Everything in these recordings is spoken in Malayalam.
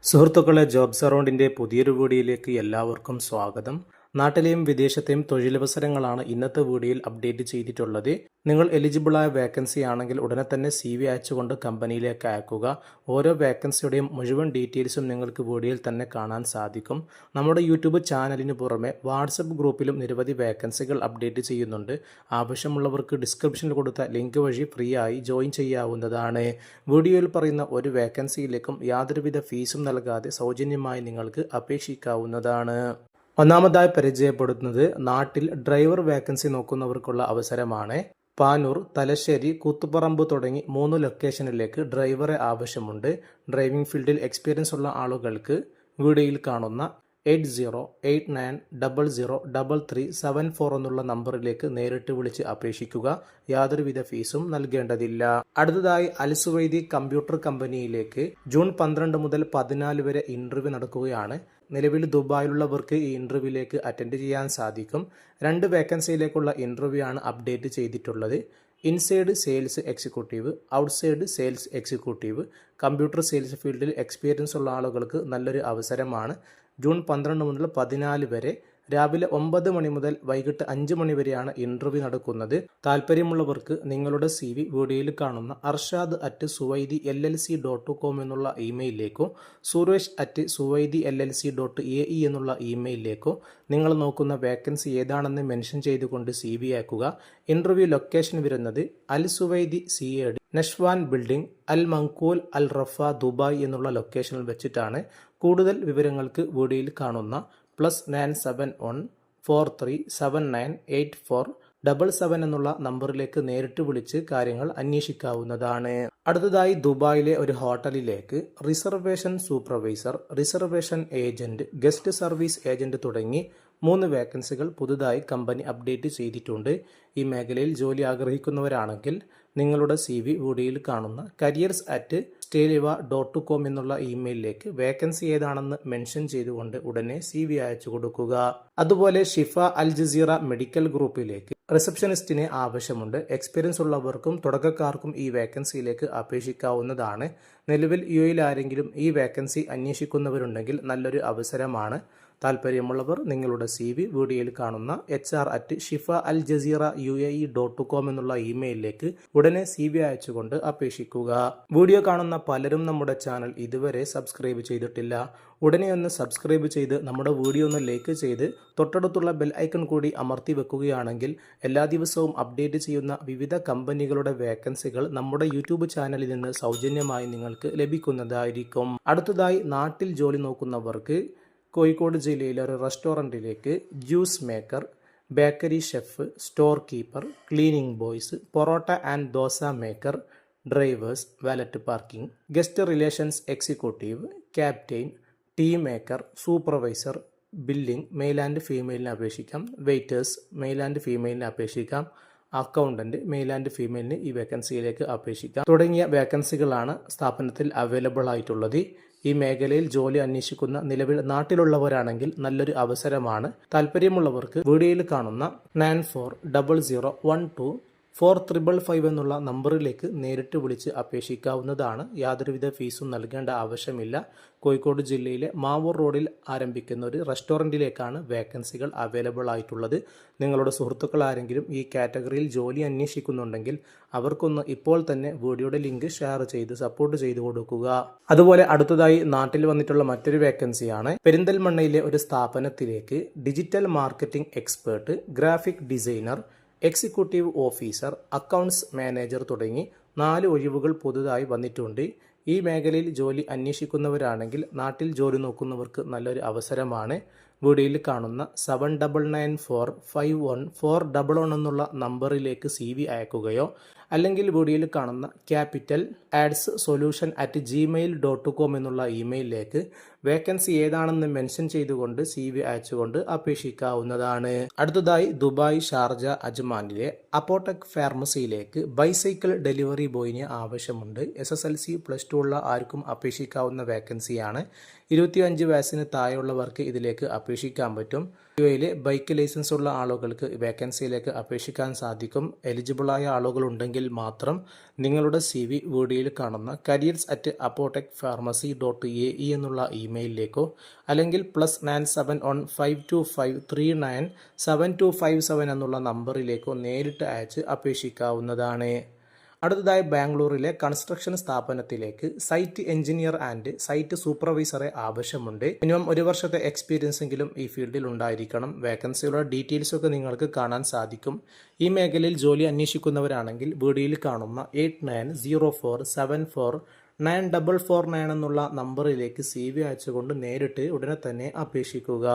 സുഹൃത്തുക്കളെ, ജോബ്സ് അറൗണ്ടിൻ്റെ പുതിയൊരു വീഡിയോയിലേക്ക് എല്ലാവർക്കും സ്വാഗതം. നാട്ടിലെയും വിദേശത്തെയും തൊഴിലവസരങ്ങളാണ് ഇന്നത്തെ വീഡിയോയിൽ അപ്ഡേറ്റ് ചെയ്തിട്ടുള്ളത്. നിങ്ങൾ എലിജിബിളായ വേക്കൻസി ആണെങ്കിൽ ഉടനെ തന്നെ CV അയച്ചുകൊണ്ട് കമ്പനിയിലേക്ക് അയക്കുക. ഓരോ വേക്കൻസിയുടെയും മുഴുവൻ ഡീറ്റെയിൽസും നിങ്ങൾക്ക് വീഡിയോയിൽ തന്നെ കാണാൻ സാധിക്കും. നമ്മുടെ യൂട്യൂബ് ചാനലിന് പുറമെ വാട്സപ്പ് ഗ്രൂപ്പിലും നിരവധി വേക്കൻസികൾ അപ്ഡേറ്റ് ചെയ്യുന്നുണ്ട്. ആവശ്യമുള്ളവർക്ക് ഡിസ്ക്രിപ്ഷനിൽ കൊടുത്ത ലിങ്ക് വഴി ഫ്രീ ആയി ജോയിൻ ചെയ്യാവുന്നതാണ്. വീഡിയോയിൽ പറയുന്ന ഒരു വേക്കൻസിയിലേക്കും യാതൊരുവിധ ഫീസും നൽകാതെ സൗജന്യമായി നിങ്ങൾക്ക് അപേക്ഷിക്കാവുന്നതാണ്. ഒന്നാമതായി പരിചയപ്പെടുത്തുന്നത് നാട്ടിൽ ഡ്രൈവർ വേക്കൻസി നോക്കുന്നവർക്കുള്ള അവസരമാണ്. പാനൂർ, തലശ്ശേരി, കൂത്തുപറമ്പ് തുടങ്ങി 3 ലൊക്കേഷനിലേക്ക് ഡ്രൈവറെ ആവശ്യമുണ്ട്. ഡ്രൈവിംഗ് ഫീൽഡിൽ എക്സ്പീരിയൻസ് ഉള്ള ആളുകൾക്ക് വീഡിയോയിൽ കാണുന്ന 8089003374 എന്നുള്ള നമ്പറിലേക്ക് നേരിട്ട് വിളിച്ച് അപേക്ഷിക്കുക. യാതൊരുവിധ ഫീസും നൽകേണ്ടതില്ല. അടുത്തതായി അൽസുവൈദി കമ്പ്യൂട്ടർ കമ്പനിയിലേക്ക് ജൂൺ 12 മുതൽ 14 വരെ ഇന്റർവ്യൂ നടക്കുകയാണ്. നിലവിൽ ദുബായിലുള്ളവർക്ക് ഈ ഇന്റർവ്യൂവിലേക്ക് അറ്റൻഡ് ചെയ്യാൻ സാധിക്കും. 2 വേക്കൻസിയിലേക്കുള്ള ഇന്റർവ്യൂ ആണ് അപ്ഡേറ്റ് ചെയ്തിട്ടുള്ളത്. Inside sales executive, outside sales executive. Computer sales ഫീൽഡിൽ എക്സ്പീരിയൻസ് ഉള്ള ആളുകൾക്ക് നല്ലൊരു അവസരമാണ്. ജൂൺ 12 മുതൽ 14 വരെ രാവിലെ 9 മണി മുതൽ വൈകിട്ട് 5 മണി വരെയാണ് ഇന്റർവ്യൂ നടക്കുന്നത്. താല്പര്യമുള്ളവർക്ക് നിങ്ങളുടെ CV വീഡിയോയിൽ കാണുന്ന arshad@suwaidi.llc.com എന്നുള്ള ഇമെയിലിലേക്കോ suresh@suwaidi.llc.ae എന്നുള്ള ഇമെയിലിലേക്കോ നിങ്ങൾ നോക്കുന്ന വേക്കൻസി ഏതാണെന്ന് മെൻഷൻ ചെയ്തുകൊണ്ട് CV അയക്കുക. ഇന്റർവ്യൂ ലൊക്കേഷൻ വരുന്നത് അൽ സുവൈദി CAD, നഷ്വാൻ ബിൽഡിംഗ്, അൽ മങ്കൂൽ, അൽ റഫ, ദുബായ് എന്നുള്ള ലൊക്കേഷനിൽ വെച്ചിട്ടാണ്. കൂടുതൽ വിവരങ്ങൾക്ക് വീഡിയോയിൽ കാണുന്ന +971437984777 എന്നുള്ള നമ്പറിലേക്ക് നേരിട്ട് വിളിച്ച് കാര്യങ്ങൾ അന്വേഷിക്കാവുന്നതാണ്. അടുത്തതായി ദുബായിലെ ഒരു ഹോട്ടലിലേക്ക് reservation supervisor, reservation agent, guest service agent തുടങ്ങി 3 വേക്കൻസികൾ പുതുതായി കമ്പനി അപ്ഡേറ്റ് ചെയ്തിട്ടുണ്ട്. ഈ മേഖലയിൽ ജോലി ആഗ്രഹിക്കുന്നവരാണെങ്കിൽ നിങ്ങളുടെ CV വീഡിയോയിൽ കാണുന്ന careers@steliva.com എന്നുള്ള ഇമെയിലിലേക്ക് വേക്കൻസി ഏതാണെന്ന് മെൻഷൻ ചെയ്തുകൊണ്ട് ഉടനെ CV അയച്ചു കൊടുക്കുക. അതുപോലെ ഷിഫ അൽ ജസീറ മെഡിക്കൽ ഗ്രൂപ്പിലേക്ക് റിസപ്ഷനിസ്റ്റിനെ ആവശ്യമുണ്ട്. എക്സ്പീരിയൻസ് ഉള്ളവർക്കും തുടക്കക്കാർക്കും ഈ വേക്കൻസിയിലേക്ക് അപേക്ഷിക്കാവുന്നതാണ്. നിലവിൽ UAEയിൽ ആരെങ്കിലും ഈ വേക്കൻസി അന്വേഷിക്കുന്നവരുണ്ടെങ്കിൽ നല്ലൊരു അവസരമാണ്. താല്പര്യമുള്ളവർ നിങ്ങളുടെ CV വീഡിയോയിൽ കാണുന്ന HR@shifa-al-jazeera-uae.com എന്നുള്ള ഇമെയിലിലേക്ക് ഉടനെ CV അയച്ചുകൊണ്ട് അപേക്ഷിക്കുക. വീഡിയോ കാണുന്ന പലരും നമ്മുടെ ചാനൽ ഇതുവരെ സബ്സ്ക്രൈബ് ചെയ്തിട്ടില്ല. ഉടനെ ഒന്ന് സബ്സ്ക്രൈബ് ചെയ്ത് നമ്മുടെ വീഡിയോ ഒന്ന് ലൈക്ക് ചെയ്ത് തൊട്ടടുത്തുള്ള ബെൽ ഐക്കൺ കൂടി അമർത്തി വെക്കുകയാണെങ്കിൽ എല്ലാ ദിവസവും അപ്ഡേറ്റ് ചെയ്യുന്ന വിവിധ കമ്പനികളുടെ വേക്കൻസികൾ നമ്മുടെ യൂട്യൂബ് ചാനലിൽ നിന്ന് സൗജന്യമായി നിങ്ങൾക്ക് ലഭിക്കുന്നതായിരിക്കും. അടുത്തതായി നാട്ടിൽ ജോലി നോക്കുന്നവർക്ക് കോഴിക്കോട് ജില്ലയിലെ ഒരു റെസ്റ്റോറൻറ്റിലേക്ക് juice maker, bakery chef, store keeper, cleaning boys, parotta and dosa maker, drivers, valet parking, guest relations executive, captain, tea maker, supervisor, billing male and ഫീമെയിലിന് അപേക്ഷിക്കാം. വെയിറ്റേഴ്സ് മെയിൽ ആൻഡ് ഫീമെയിലിന് അപേക്ഷിക്കാം. അക്കൗണ്ടന്റ് മെയിൽ ആൻഡ് ഫീമെയിലിന് ഈ വേക്കൻസിയിലേക്ക് അപേക്ഷിക്കാം. തുടങ്ങിയ വേക്കൻസികളാണ് സ്ഥാപനത്തിൽ അവൈലബിൾ ആയിട്ടുള്ളത്. ഈ മേഖലയിൽ ജോലി അന്വേഷിക്കുന്ന നിലവിൽ നാട്ടിലുള്ളവരാണെങ്കിൽ നല്ലൊരു അവസരമാണ്. താല്പര്യമുള്ളവർക്ക് വീഡിയോയിൽ കാണുന്ന 9400124555 എന്നുള്ള നമ്പറിലേക്ക് നേരിട്ട് വിളിച്ച് അപേക്ഷിക്കാവുന്നതാണ്. യാതൊരുവിധ ഫീസും നൽകേണ്ട ആവശ്യമില്ല. കോഴിക്കോട് ജില്ലയിലെ മാവൂർ റോഡിൽ ആരംഭിക്കുന്ന ഒരു റെസ്റ്റോറൻറ്റിലേക്കാണ് വേക്കൻസികൾ അവൈലബിൾ ആയിട്ടുള്ളത്. നിങ്ങളുടെ സുഹൃത്തുക്കൾ ആരെങ്കിലും ഈ കാറ്റഗറിയിൽ ജോലി അന്വേഷിക്കുന്നുണ്ടെങ്കിൽ അവർക്കൊന്ന് ഇപ്പോൾ തന്നെ വീഡിയോയുടെ ലിങ്ക് ഷെയർ ചെയ്ത് സപ്പോർട്ട് ചെയ്തു കൊടുക്കുക. അതുപോലെ അടുത്തതായി നാട്ടിൽ വന്നിട്ടുള്ള മറ്റൊരു വേക്കൻസിയാണ് പെരിന്തൽമണ്ണയിലെ ഒരു സ്ഥാപനത്തിലേക്ക് digital marketing expert, graphic designer, executive officer, accounts manager തുടങ്ങി 4 ഒഴിവുകൾ പുതുതായി വന്നിട്ടുണ്ട്. ഈ മേഖലയിൽ ജോലി അന്വേഷിക്കുന്നവരാണെങ്കിൽ നാട്ടിൽ ജോലി നോക്കുന്നവർക്ക് നല്ലൊരു അവസരമാണ്. വീഡിയോയിൽ കാണുന്ന 7994514111 എന്നുള്ള നമ്പറിലേക്ക് CV അയക്കുകയോ അല്ലെങ്കിൽ വീഡിയോയിൽ കാണുന്ന capitaladsolution@gmail.com എന്നുള്ള ഇമെയിലിലേക്ക് വേക്കൻസി ഏതാണെന്ന് മെൻഷൻ ചെയ്തുകൊണ്ട് CV അയച്ചുകൊണ്ട് അപേക്ഷിക്കാവുന്നതാണ്. അടുത്തതായി ദുബായ്, ഷാർജ, അജ്മാനിലെ അപ്പോടെക് ഫാർമസിയിലേക്ക് ബൈസൈക്കിൾ ഡെലിവറി ബോയിന് ആവശ്യമുണ്ട്. SSLC +2 ഉള്ള ആർക്കും അപേക്ഷിക്കാവുന്ന വേക്കൻസിയാണ്. 25 വയസ്സിന് താഴെയുള്ളവർക്ക് ഇതിലേക്ക് അപേക്ഷിക്കാൻ പറ്റും. യുഎയിലെ ബൈക്ക് ലൈസൻസ് ഉള്ള ആളുകൾക്ക് വേക്കൻസിയിലേക്ക് അപേക്ഷിക്കാൻ സാധിക്കും. എലിജിബിളായ ആളുകളുണ്ടെങ്കിൽ മാത്രം നിങ്ങളുടെ CV വീഡിയോയിൽ കാണുന്ന careers@apotechpharmacy.ae എന്നുള്ള ഇമെയിലിലേക്കോ അല്ലെങ്കിൽ +971 525 397257 എന്നുള്ള നമ്പറിലേക്കോ നേരിട്ട് അയച്ച് അപേക്ഷിക്കാവുന്നതാണ്. അടുത്തതായി ബാംഗ്ലൂരിലെ കൺസ്ട്രക്ഷൻ സ്ഥാപനത്തിലേക്ക് സൈറ്റ് എഞ്ചിനീയർ ആൻഡ് സൈറ്റ് സൂപ്പർവൈസറെ ആവശ്യമുണ്ട്. മിനിമം 1 വർഷത്തെ എക്സ്പീരിയൻസ് എങ്കിലും ഈ ഫീൽഡിൽ ഉണ്ടായിരിക്കണം. വേക്കൻസിയുടെ ഡീറ്റെയിൽസ് ഒക്കെ നിങ്ങൾക്ക് കാണാൻ സാധിക്കും. ഈ മേഖലയിൽ ജോലി അന്വേഷിക്കുന്നവരാണെങ്കിൽ വീഡിയോയിൽ കാണുന്ന 8904749449 എന്നുള്ള നമ്പറിലേക്ക് CV അയച്ചുകൊണ്ട് നേരിട്ട് ഉടനെ തന്നെ അപേക്ഷിക്കുക.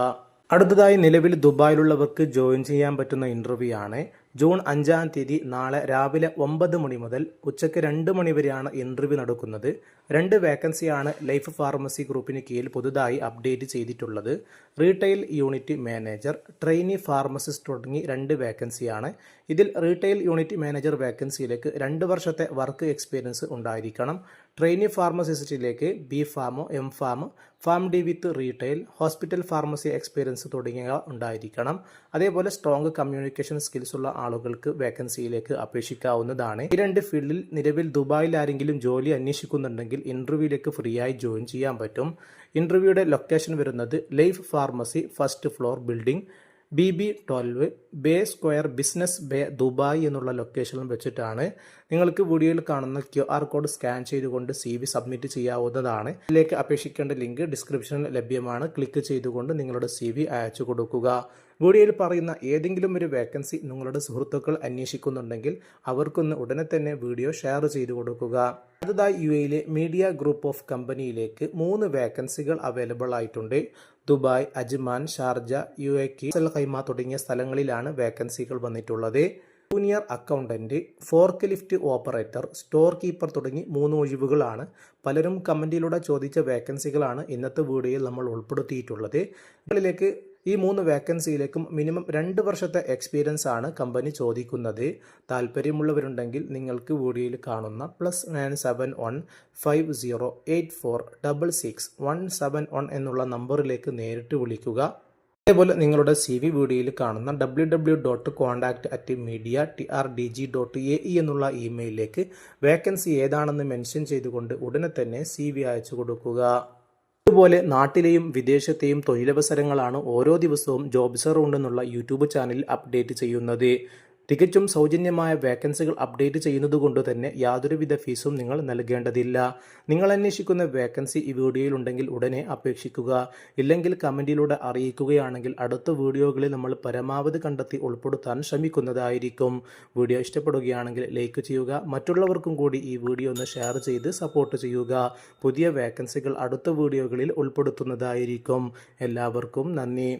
അടുത്തതായി നിലവിൽ ദുബായിലുള്ളവർക്ക് ജോയിൻ ചെയ്യാൻ പറ്റുന്ന ഇൻ്റർവ്യൂ ആണ്. ജൂൺ 5-ാം തീയതി നാളെ രാവിലെ 9 മണി മുതൽ ഉച്ചയ്ക്ക് 2 മണി വരെയാണ് ഇൻ്റർവ്യൂ നടക്കുന്നത്. 2 വേക്കൻസിയാണ് ലൈഫ് ഫാർമസി ഗ്രൂപ്പിന് കീഴിൽ പുതുതായി അപ്ഡേറ്റ് ചെയ്തിട്ടുള്ളത്. Retail unit manager, trainee pharmacist തുടങ്ങി 2 വേക്കൻസിയാണ്. ഇതിൽ റീറ്റെയിൽ യൂണിറ്റ് മാനേജർ വേക്കൻസിയിലേക്ക് 2 വർഷത്തെ വർക്ക് എക്സ്പീരിയൻസ് ഉണ്ടായിരിക്കണം. ട്രെയിനി ഫാർമസിസ്റ്റിലേക്ക് B.Pharm, M.Pharm, PharmD വിത്ത് റീറ്റെയിൽ, ഹോസ്പിറ്റൽ ഫാർമസി എക്സ്പീരിയൻസ് തുടങ്ങിയവ ഉണ്ടായിരിക്കണം. അതേപോലെ സ്ട്രോങ് കമ്മ്യൂണിക്കേഷൻ സ്കിൽസ് ഉള്ള ആളുകൾക്ക് വേക്കൻസിയിലേക്ക് അപേക്ഷിക്കാവുന്നതാണ്. ഈ 2 ഫീൽഡിൽ നിലവിൽ ദുബായിൽ ആരെങ്കിലും ജോലി അന്വേഷിക്കുന്നുണ്ടെങ്കിൽ ഇൻ്റർവ്യൂവിലേക്ക് ഫ്രീ ആയി ജോയിൻ ചെയ്യാൻ പറ്റും. ഇൻ്റർവ്യൂയുടെ ലൊക്കേഷൻ വരുന്നത് life pharmacy first floor building BB12 bay square business bay Dubai എന്നുള്ള ലൊക്കേഷനിൽ വെച്ചിട്ടാണ്. നിങ്ങൾക്ക് വീഡിയോയിൽ കാണുന്ന QR കോഡ് സ്കാൻ ചെയ്തുകൊണ്ട് CV സബ്മിറ്റ് ചെയ്യാവുന്നതാണ്. ഇതിലേക്ക് അപേക്ഷിക്കേണ്ട ലിങ്ക് ഡിസ്ക്രിപ്ഷനിൽ ലഭ്യമാണ്. ക്ലിക്ക് ചെയ്തുകൊണ്ട് നിങ്ങളുടെ CV അയച്ചു കൊടുക്കുക. വീഡിയോയിൽ പറയുന്ന ഏതെങ്കിലും ഒരു വേക്കൻസി നിങ്ങളുടെ സുഹൃത്തുക്കൾ അന്വേഷിക്കുന്നുണ്ടെങ്കിൽ അവർക്കൊന്ന് ഉടനെ തന്നെ വീഡിയോ ഷെയർ ചെയ്തു കൊടുക്കുക. അടുത്തതായി UAEയിലെ മീഡിയ ഗ്രൂപ്പ് ഓഫ് കമ്പനിയിലേക്ക് 3 വേക്കൻസികൾ അവൈലബിൾ ആയിട്ടുണ്ട്. ദുബായ്, അജ്മാൻ, ഷാർജ, UAE, അൽ ഖൈമ തുടങ്ങിയ സ്ഥലങ്ങളിലാണ് വേക്കൻസികൾ വന്നിട്ടുള്ളത്. Junior accountant, fork lift operator, store keeper തുടങ്ങി 3 ഒഴിവുകളാണ്. പലരും കമന്റിലൂടെ ചോദിച്ച വേക്കൻസികളാണ് ഇന്നത്തെ വീഡിയോയിൽ നമ്മൾ ഉൾപ്പെടുത്തിയിട്ടുള്ളത്. ഇതിലേക്ക് ഈ 3 വേക്കൻസിയിലേക്കും മിനിമം 2 വർഷത്തെ എക്സ്പീരിയൻസ് ആണ് കമ്പനി ചോദിക്കുന്നത്. താല്പര്യമുള്ളവരുണ്ടെങ്കിൽ നിങ്ങൾക്ക് വീഡിയോയിൽ കാണുന്ന +971 5084666171 എന്നുള്ള നമ്പറിലേക്ക് നേരിട്ട് വിളിക്കുക. അതേപോലെ നിങ്ങളുടെ CV വീഡിയോയിൽ കാണുന്ന www.contact@media.trdg.ae എന്നുള്ള ഇമെയിലിലേക്ക് വേക്കൻസി ഏതാണെന്ന് മെൻഷൻ ചെയ്തുകൊണ്ട് ഉടനെ തന്നെ CV അയച്ചു കൊടുക്കുക. അതുപോലെ നാട്ടിലെയും വിദേശത്തെയും തൊഴിലവസരങ്ങളാണ് ഓരോ ദിവസവും ജോബ്സ് അറൗണ്ട് എന്നുള്ള യൂട്യൂബ് ചാനലിൽ അപ്ഡേറ്റ് ചെയ്യുന്നത്. തികച്ചും സൗജന്യമായ വേക്കൻസികൾ അപ്ഡേറ്റ് ചെയ്യുന്നത് കൊണ്ട് തന്നെ യാതൊരുവിധ ഫീസും നിങ്ങൾ നൽകേണ്ടതില്ല. നിങ്ങൾ അന്വേഷിക്കുന്ന വേക്കൻസി ഈ വീഡിയോയിൽ ഉണ്ടെങ്കിൽ ഉടനെ അപേക്ഷിക്കുക. ഇല്ലെങ്കിൽ കമൻറ്റിലൂടെ അറിയിക്കുകയാണെങ്കിൽ അടുത്ത വീഡിയോകളിൽ നമ്മൾ പരമാവധി കണ്ടെത്തി ഉൾപ്പെടുത്താൻ ശ്രമിക്കുന്നതായിരിക്കും. വീഡിയോ ഇഷ്ടപ്പെടുകയാണെങ്കിൽ ലൈക്ക് ചെയ്യുക. മറ്റുള്ളവർക്കും കൂടി ഈ വീഡിയോ ഒന്ന് ഷെയർ ചെയ്ത് സപ്പോർട്ട് ചെയ്യുക. പുതിയ വേക്കൻസികൾ അടുത്ത വീഡിയോകളിൽ ഉൾപ്പെടുത്തുന്നതായിരിക്കും. എല്ലാവർക്കും നന്ദി.